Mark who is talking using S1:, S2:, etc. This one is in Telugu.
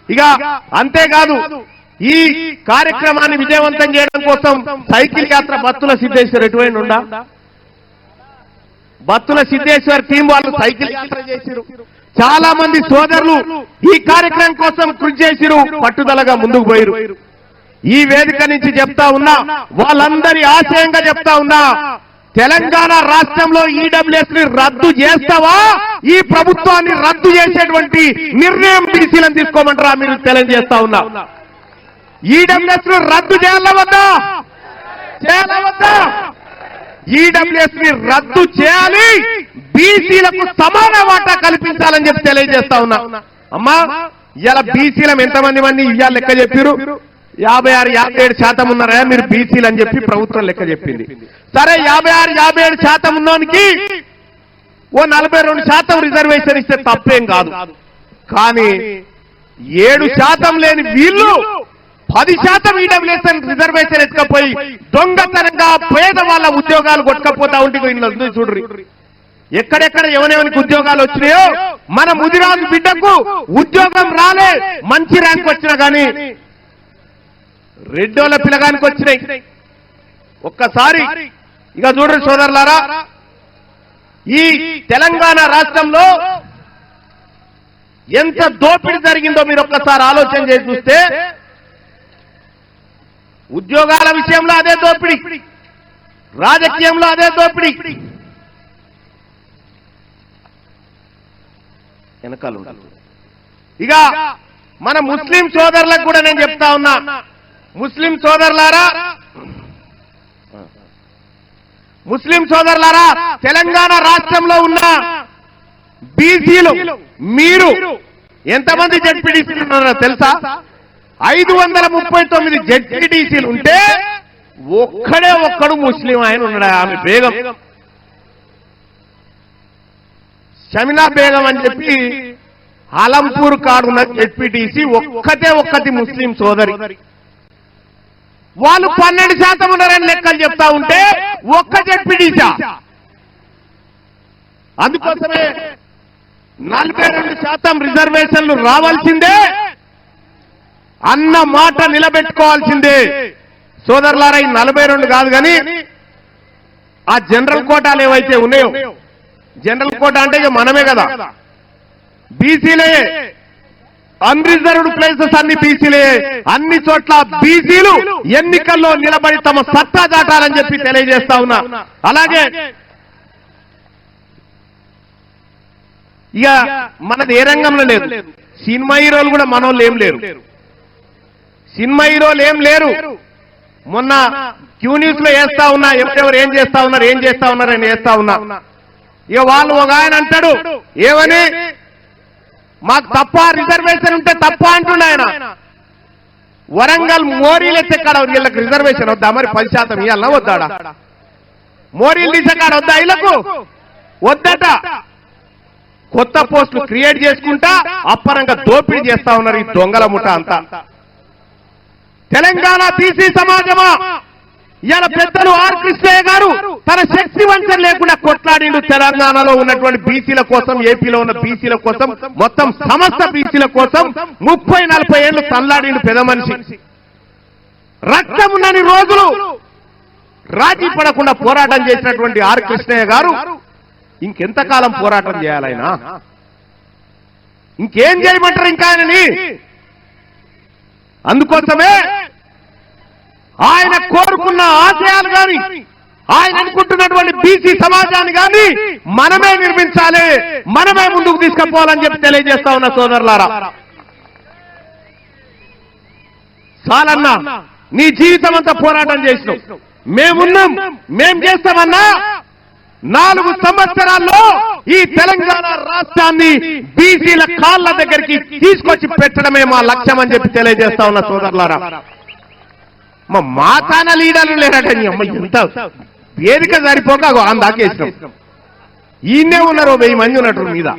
S1: ఇక అంతేకాదు ఈ కార్యక్రమాన్ని విజయవంతం చేయడం కోసం సైకిల్ యాత్ర బత్తుల సిద్ధేశ్వర్ ఎటువంటి ఉండా బత్తుల సిద్ధేశ్వర్ టీం వాళ్ళు సైకిల్ యాత్ర చేసిరు. చాలా మంది సోదరులు ఈ కార్యక్రమం కోసం కృషి చేసిరు, పట్టుదలగా ముందుకు పోయిరు. ఈ వేదిక నుంచి చెప్తా ఉన్నా, వాళ్ళందరి ఆశయంగా చెప్తా ఉన్నా, తెలంగాణ రాష్ట్రంలో ఈడబ్ల్యూఎస్ ని రద్దు చేస్తావా, ఈ ప్రభుత్వాన్ని రద్దు చేసేటువంటి నిర్ణయం బీసీలను తీసుకోమంటారా మీరు తెలియజేస్తా ఉన్నా. ఈడబ్ల్యూఎస్ ను రద్దు చేయాలా వద్దా? ఈడబ్ల్యూఎస్ ని రద్దు చేయాలి, బీసీలకు సమాన వాటా కల్పించాలని చెప్పి తెలియజేస్తా ఉన్నా. అమ్మా ఇలా బీసీలం ఎంతమంది ఇవాళ లెక్క చెప్పారు? 56-57% ఉన్నారా మీరు బీసీలు అని చెప్పి ప్రభుత్వం లెక్క చెప్పింది. సరే 56-57% ఉన్నోనికి ఓ 42% రిజర్వేషన్ ఇస్తే తప్పేం కాదు. కానీ 7% లేని వీళ్ళు 10% ఈడబ్ల్యూఎస్ రిజర్వేషన్ ఎత్తుకపోయి దొంగతనంగా పేదవాళ్ళ ఉద్యోగాలు కొట్టుకపోతా ఉంటే చూడ్రి ఎక్కడెక్కడ ఎవరెవరికి ఉద్యోగాలు వచ్చినాయో. మన ముదిరాజు బిడ్డకు ఉద్యోగం రాలే, మంచి ర్యాంక్ వచ్చినా కానీ రెడ్డోళ్ళ పిల్లగానికి వచ్చినాయి. ఒక్కసారి ఇక చూడండి సోదరులారా, ఈ తెలంగాణ రాష్ట్రంలో ఎంత దోపిడీ జరిగిందో మీరు ఒక్కసారి ఆలోచన చేసి చూస్తే, ఉద్యోగాల విషయంలో అదే దోపిడీ, రాజకీయంలో అదే దోపిడీ. వెనకాల ఇక మన ముస్లిం సోదరులకు కూడా నేను చెప్తా ఉన్నా, ముస్లిం సోదరులారా తెలంగాణ రాష్ట్రంలో ఉన్న బీసీలు మీరు ఎంతమంది జెడ్పీటీసీలు ఉన్నారో తెలుసా? 539 జెడ్పీటీసీలు ఉంటే ఒక్కడు ముస్లిం ఆయన ఉన్నాడు. ఆమె బేగం, షమినా బేగం అని చెప్పి ఆలంపూర్ కాడున్న జెడ్పీటీసీ ఒక్కటి ముస్లిం సోదరి. వాళ్ళు 12% ఉన్నారని లెక్కలు చెప్తా ఉంటే ఒక్క జెడ్పీటీసీ. అందుకోసమే 42% రిజర్వేషన్లు రావాల్సిందే అన్న మాట నిలబెట్టుకోవాల్సిందే సోదరులారా. ఈ 42 కాదు కానీ ఆ జనరల్ కోటాలు ఏవైతే ఉన్నాయో, జనరల్ కోటా అంటే ఇక మనమే కదా, బీసీలే, అన్రిజర్వ్డ్ ప్లేసెస్ అన్ని బీసీలే, అన్ని చోట్ల బీసీలు ఎన్నికల్లో నిలబడి తమ సత్తా దాటాలని చెప్పి తెలియజేస్తా ఉన్నా. అలాగే ఇక మనది ఏ రంగంలో లేదు, సినిమా హీరోలు కూడా మనోళ్ళు ఏం లేరు, సినిమా హీరోలు ఏం లేరు. మొన్న క్యూ న్యూస్ లో వేస్తా ఉన్నా, ఎవరెవరు ఏం చేస్తా ఉన్నారు అని వేస్తా ఉన్నా. ఇక వాళ్ళు ఒక ఆయన అంటాడు ఏమని, మాకు తప్ప రిజర్వేషన్ ఉంటే తప్ప అంటుండ ఆయన. వరంగల్ మోరీలు ఎత్తెక్కడ వీళ్ళకి రిజర్వేషన్ వద్దా మరి? 10% ఇవ్వాలన్నా వద్దాడా? మోరీలు తీసేకాడ వద్దా వీళ్ళకు? వద్దట. కొత్త పోస్టులు క్రియేట్ చేసుకుంటా అప్పరంగా దోపిడీ చేస్తా ఉన్నారు ఈ దొంగల ముఠ అంతా. తెలంగాణ బీసీ సమాజమా, ఇవాళ పెద్దలు ఆర్ కృష్ణయ్య గారు తన శక్తి వంచన లేకుండా కొట్లాడిండు తెలంగాణలో ఉన్నటువంటి బీసీల కోసం, ఏపీలో ఉన్న బీసీల కోసం, మొత్తం సమస్త బీసీల కోసం 30-40 ఏళ్లు తల్లాడిండు పెద్ద మనిషి. రక్తం ఉన్నన్ని రోజులు రాజీ పడకుండా పోరాటం చేసినటువంటి ఆర్ కృష్ణయ్య గారు ఇంకెంతకాలం పోరాటం చేయాలైనా? ఇంకేం చేయమంటారు ఇంకా ఆయనని? అందుకోసమే ఆయన కోరుకున్న ఆశయాలు కానీ, ఆయన అనుకుంటున్నటువంటి బీసీ సమాజాన్ని కానీ మనమే నిర్మించాలి, మనమే ముందుకు తీసుకుపోవాలని చెప్పి తెలియజేస్తా ఉన్న సోదరులారా. చాలన్నా నీ జీవితం అంతా పోరాటం చేసినావు, మేమున్నాం, మేం చేస్తామన్నా 4 సంవత్సరాల్లో ఈ తెలంగాణ రాష్ట్రాన్ని బీసీల కాళ్ళ దగ్గరికి తీసుకొచ్చి పెట్టడమే మా లక్ష్యం అని చెప్పి తెలియజేస్తా ఉన్న సోదరులారా. మా తాన లీడర్లు లేరటని అమ్మ ఎంత వేదిక సరిపోక అందాకేసినాం. ఈయనే ఉన్నారు 1000 మంది ఉన్నట్టు మీద.